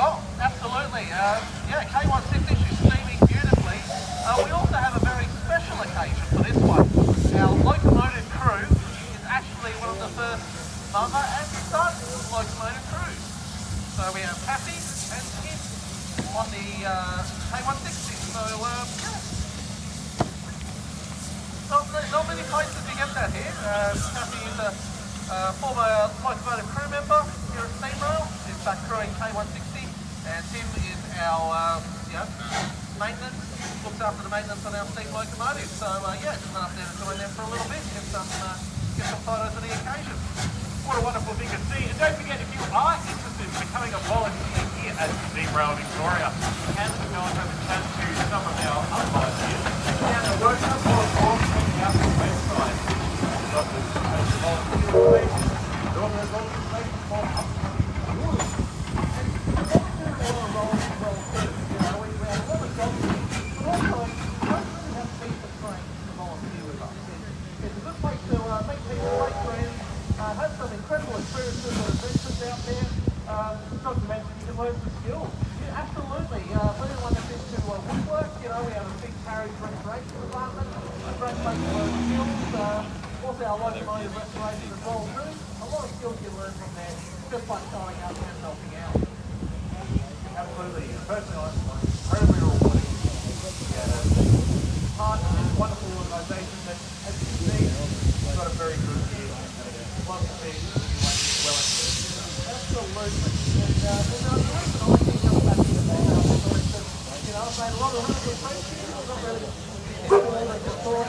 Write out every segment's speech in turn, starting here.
Oh, absolutely. Yeah, K160 is steaming beautifully. We also have a very special occasion for this one. Our locomotive crew is actually one of the first mother and son locomotive crews. So we have Kathy and Tim on the K160. So, yeah. Not many places you get that here. Kathy is a former locomotive crew member here at SteamRail. She's back crewing K160, and Tim is our maintenance, looks after the maintenance on our steam locomotive. So yeah, just went up there to join them for a little bit, get some photos of the occasion. What a wonderful thing to see. And don't forget, if you are interested in becoming a volunteer here at SteamRail Victoria, you can go and have a chat to some of our other volunteers. Down the workshop or checking out the website. Got the volunteer information, all the information for upcoming tours. And volunteers are on a roll as well too. You know, we have a lot of jobs, but also we don't really have people trained to volunteer with us. It's a good place to meet people, make friends, have some incredible experiences and adventures out there. Not to mention you can learn some skills. Yeah, absolutely. For anyone that's into woodwork, you know, we have a big carriage restoration department, a great place to learn skills. Also our locomotive restoration as well too. A lot of skills you learn from there, just by showing up and helping out. Absolutely. Personally, I'm incredibly rewarding to get part of this wonderful organisation that, as you can see, we've got a very good year. Love to see you well into. Absolutely. And the reason I keep coming back to the band is that, you know, I've made a lot of really good friends here. I've not really Victoria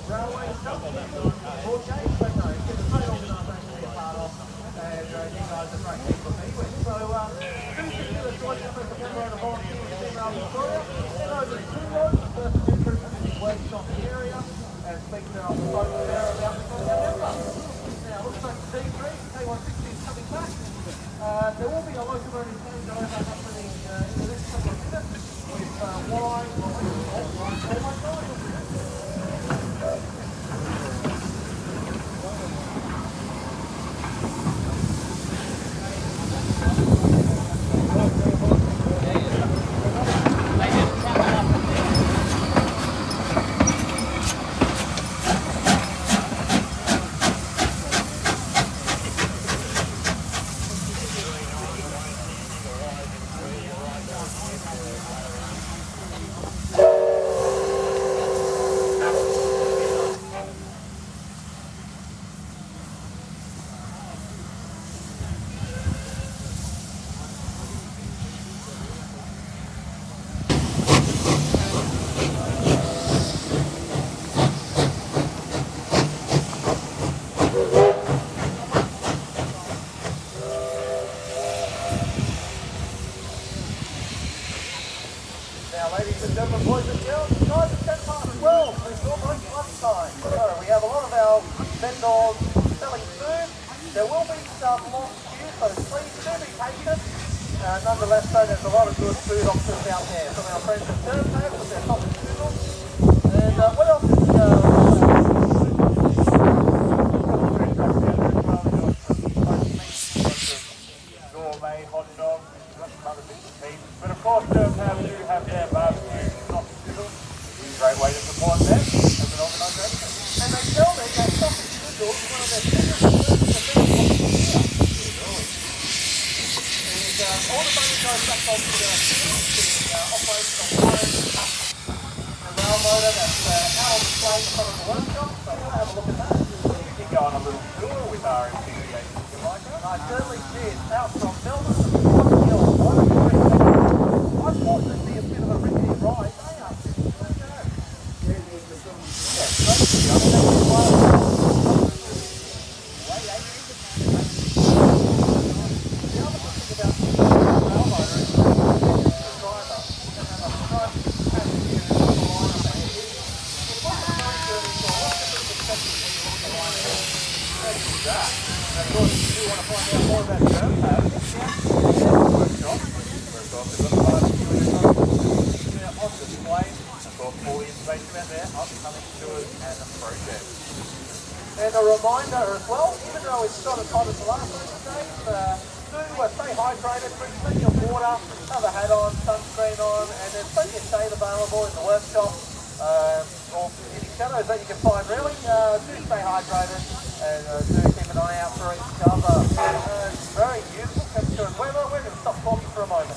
Railway stuff, or James, but no, it's a great organisation to be a part of, and you guys are great people to be with. So, do consider joining us as a member of the volunteer in SteamRail Victoria. Head over to Newport, the first Newport workshop in the area, and speak to our folks there about becoming a member. Now, looks like the D3, K160 is coming back. There will be a locomotive changeover happening in the next couple of minutes with wide, ladies and gentlemen, boys and girls, the time is 12:10. It's almost lunchtime. So we have a lot of our vendors selling food. There will be some long queues, so please do be patient. Nonetheless, though, there's a lot of good food options out there from our friends at SteamRail with their top noodles. And what else is gourmet hot dogs, got some other bits and pieces. But of course, do have their barbecue sausage noodles. Great way to support them as an organisation. And they tell me that sausage noodles is one of their biggest food. And all the money goes back onto the operational home, the rail motor that's out on display in front of the workshop. So we'll have a look at that. You can go on a little tour with our enthusiasts if you like. I certainly did. Out from Melbourne to Newport. I thought it'd be a bit of a rickety ride. They are. Yeah, great to And a reminder as well, even though it's not as hot as the last 2 days, do stay hydrated, drink plenty of water, have a hat on, sunscreen on, and there's plenty of shade available in the workshop, or any shadows that you can find really. Do stay hydrated, and do keep an eye out for each other. It's very beautiful temperature and weather. We're going to stop talking for a moment.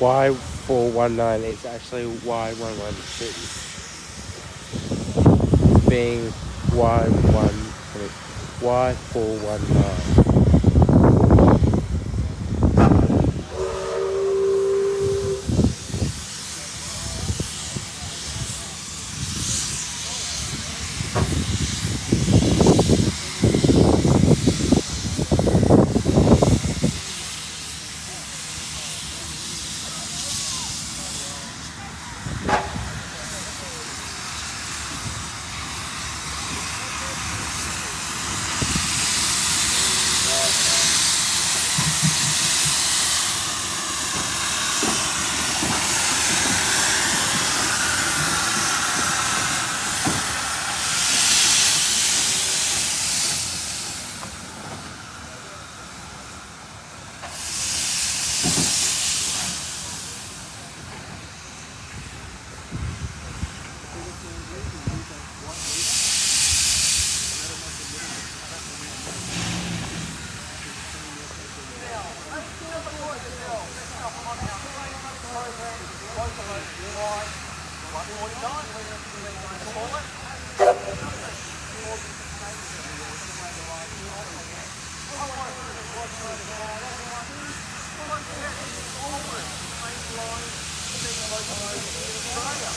Y419 is actually Y112, being Y419. locomotive in Australia.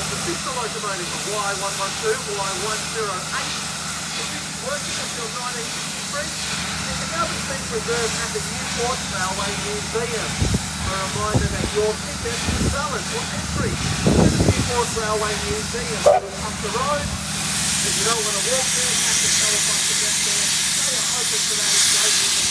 The sister locomotive of Y112, Y108, has been working until 1963 and can now be seen preserved at the Newport Railway Museum. A reminder that your ticket is valid for entry to the Newport Railway Museum up the road. If you don't want to walk there, have to telephone to get there. They are open today, great evening.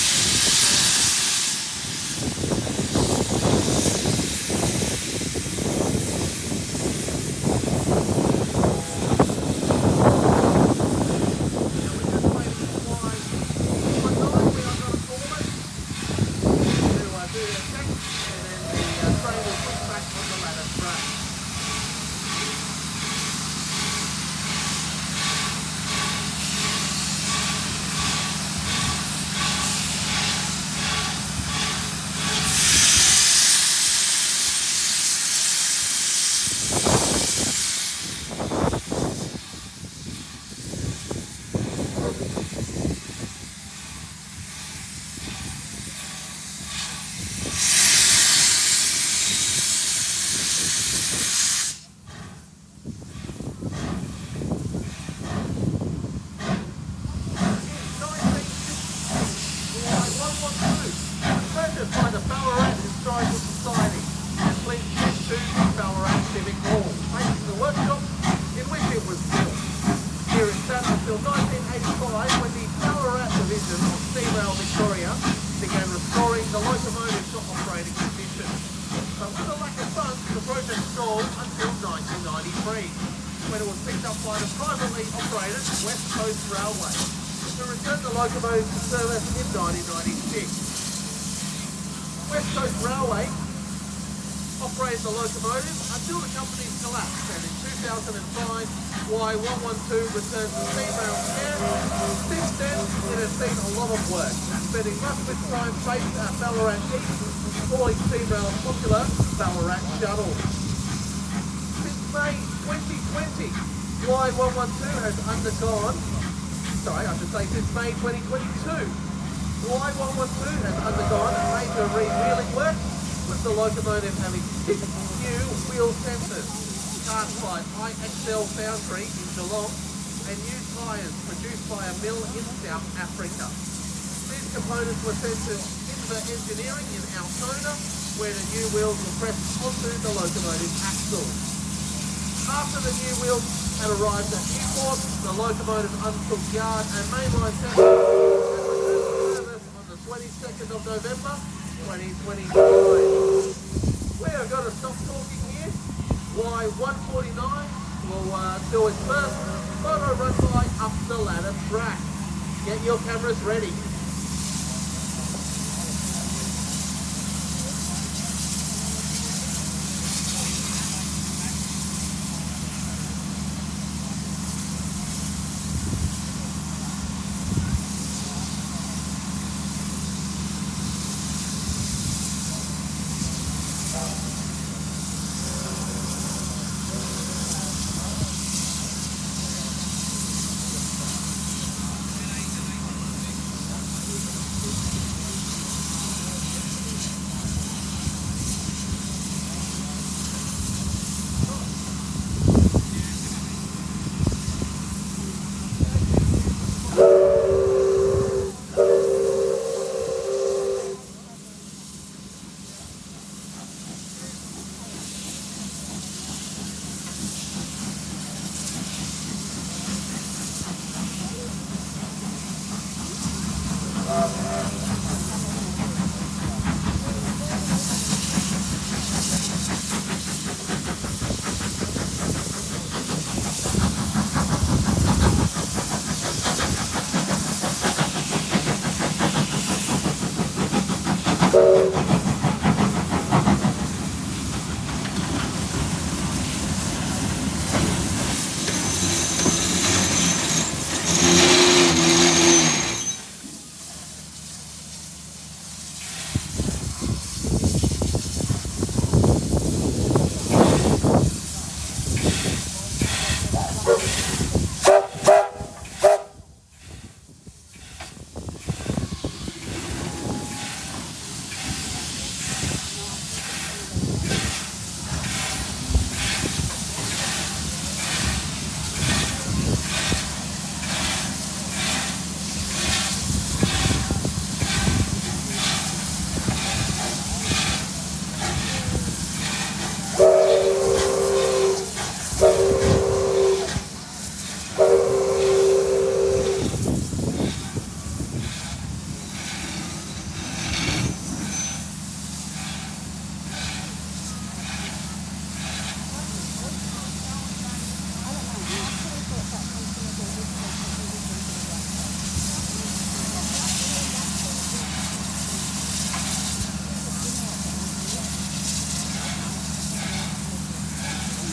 Until 1985, when the Ballarat division of SteamRail Victoria began restoring the locomotive to operating condition. But with a lack of funds, the project stalled until 1993, when it was picked up by the privately operated West Coast Railway to return the locomotive to service in 1996. West Coast Railway operated the locomotive until the company's collapse, and in 2005, Y112 returned to SteamRail care. Since then, it has seen a lot of work, spending much of its time based at Ballarat East, employing SteamRail's popular Ballarat shuttle. Since May 2020, Y112 has undergone, since May 2022, Y112 has undergone major re-wheeling work, with the locomotive having 6 new wheel sensors, cast by IXL Foundry in Geelong, and new tyres produced by a mill in South Africa. These components were sent to Inver Engineering in Altona, where the new wheels were pressed onto the locomotive axle. After the new wheels had arrived at Newport, the locomotive undertook yard and mainline testing and returned to service on the 22nd of November 2025. We are going to stop talking here. Y149 will do its first photo run by up the ladder track. Get your cameras ready.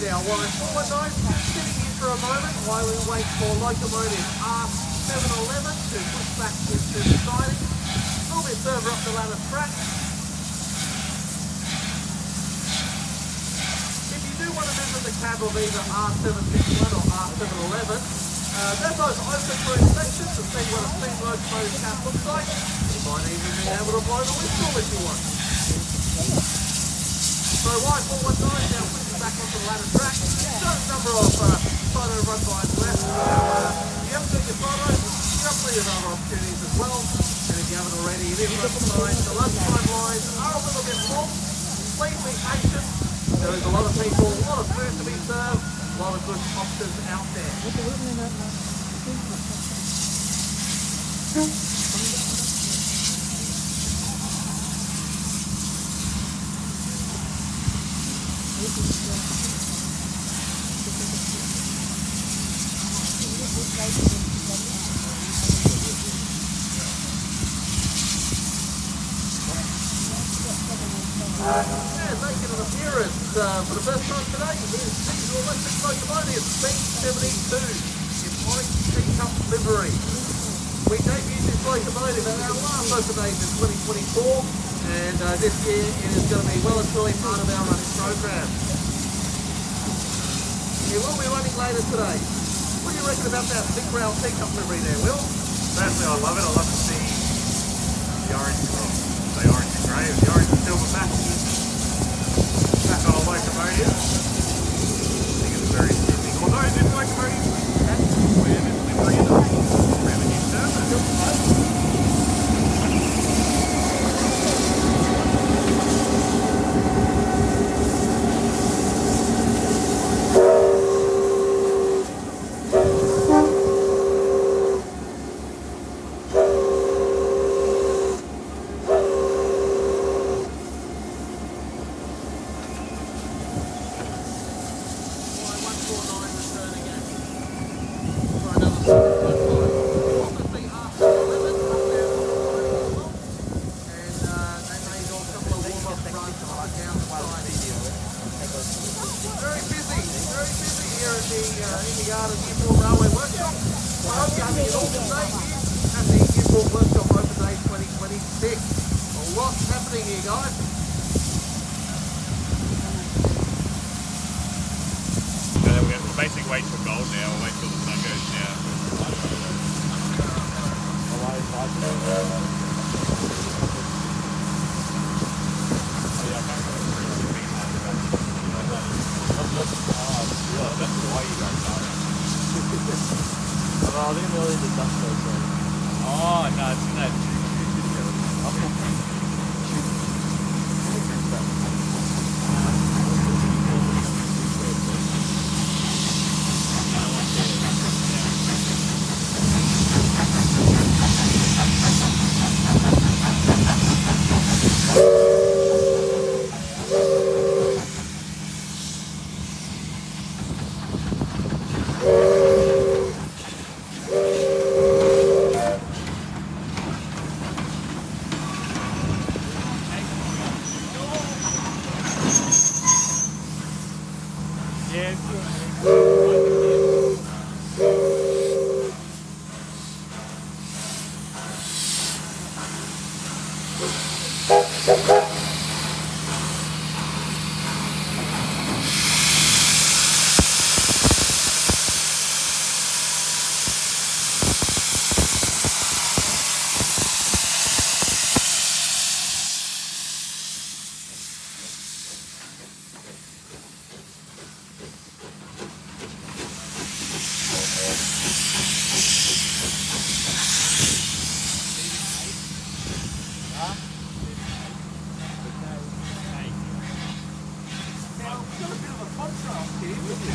Now, line 419, sitting here for a moment while we wait for locomotive R711 to push back into the siding. A little bit further up the ladder track. If you do want to visit the cab of either R761 or R711, they're both open for inspection to see what a steam locomotive cab looks like. You might even be able to blow the whistle if you want. So line 419 now pushing back onto the ladder track. Certain number of photo run by left. If you haven't got your photos, you have plenty of other opportunities as well. And if you haven't already, it is lunchtime. The lunchtime lines are a little bit long. Please be patient. There is a lot of people, a lot of food to be served, a lot of good options out there. Making an appearance for the first time today is diesel electric locomotive B72 in white teacup livery. We debuted this locomotive at our last open days in 2024, and this year it is going to be well and truly part of our running program. It will be running later today. What do you reckon about that SteamRail teacup livery there, Will? Personally, I love it. I love to see the orange, the orange and grey, the orange and silver back on a locomotive. I think it's very interesting. Although this locomotive has wear this livery in the revenue service. Very busy here in the yard of Newport Railway Workshop. I hope you're having an awesome day here at the Newport Workshop Open Day 2026. A lot's happening here, guys. We're basically waiting for gold now. We'll wait till the sun goes down. I didn't really do that though. Oh, no, it's not.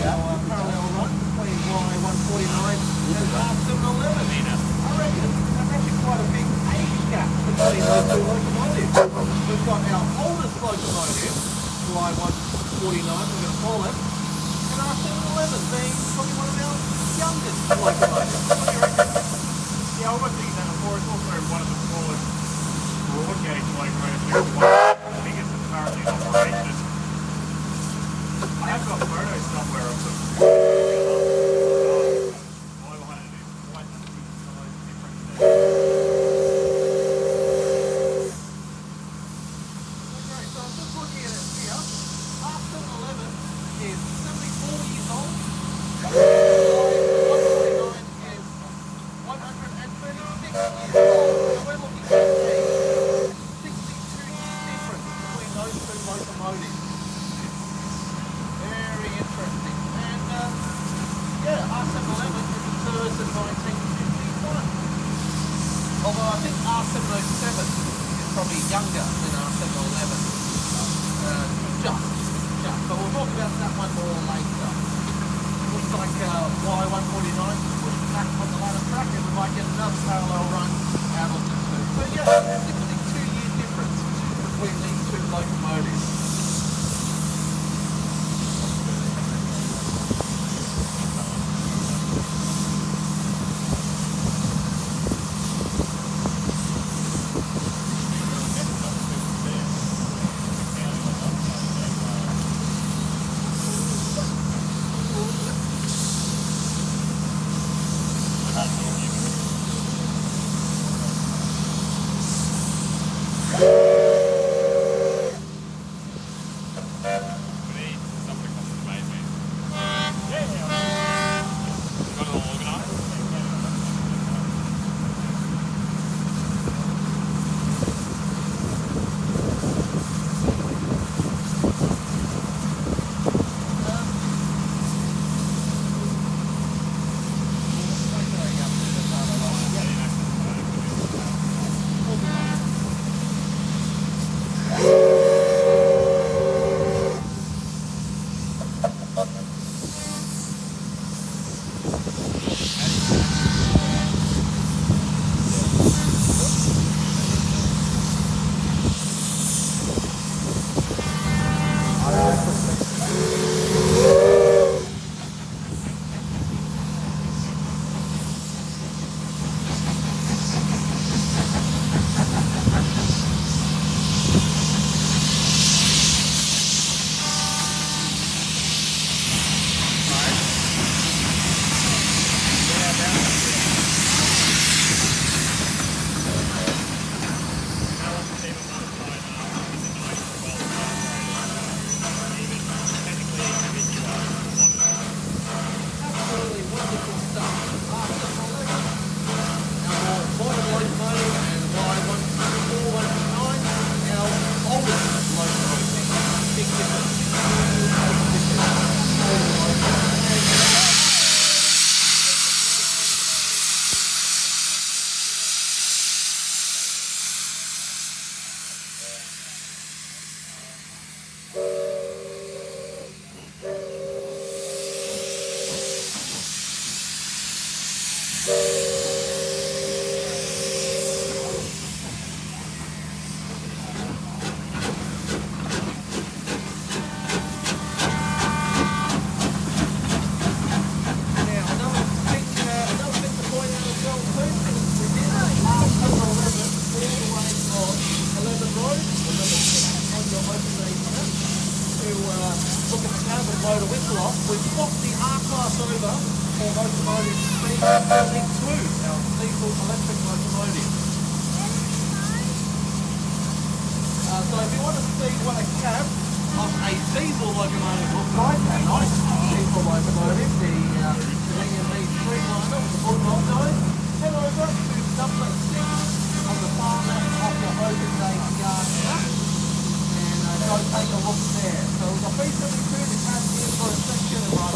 Our parallel run between Y149 and R711. I reckon that's actually quite a big age gap between those two locomotives. We've got our oldest locomotive, Y149, we're going to call it, and R711 being probably one of our youngest locomotives. What do you reckon? Yeah, I was thinking that before. It's also one of the smallest broad gauge locomotives. One of the biggest currently in operation. I have got photos 1951. Although I think R707 is probably younger than R711. Just. But we'll talk about that one more later. Looks like Y149 pushing back on the ladder track, and we might get another parallel run out of the two. But yeah, there's literally 2 year difference between these two locomotives. Motor whistle off, we've swapped the R-Class over for locomotive 372, our diesel electric locomotive. So if you want to see what a cab of a diesel locomotive looks like, a nice diesel locomotive, the EMB Streamliner with the bulldog nose, head over to number 6 on the far left of the open day yard map. Go take a look there. So we've got B72, the cab here for a section and right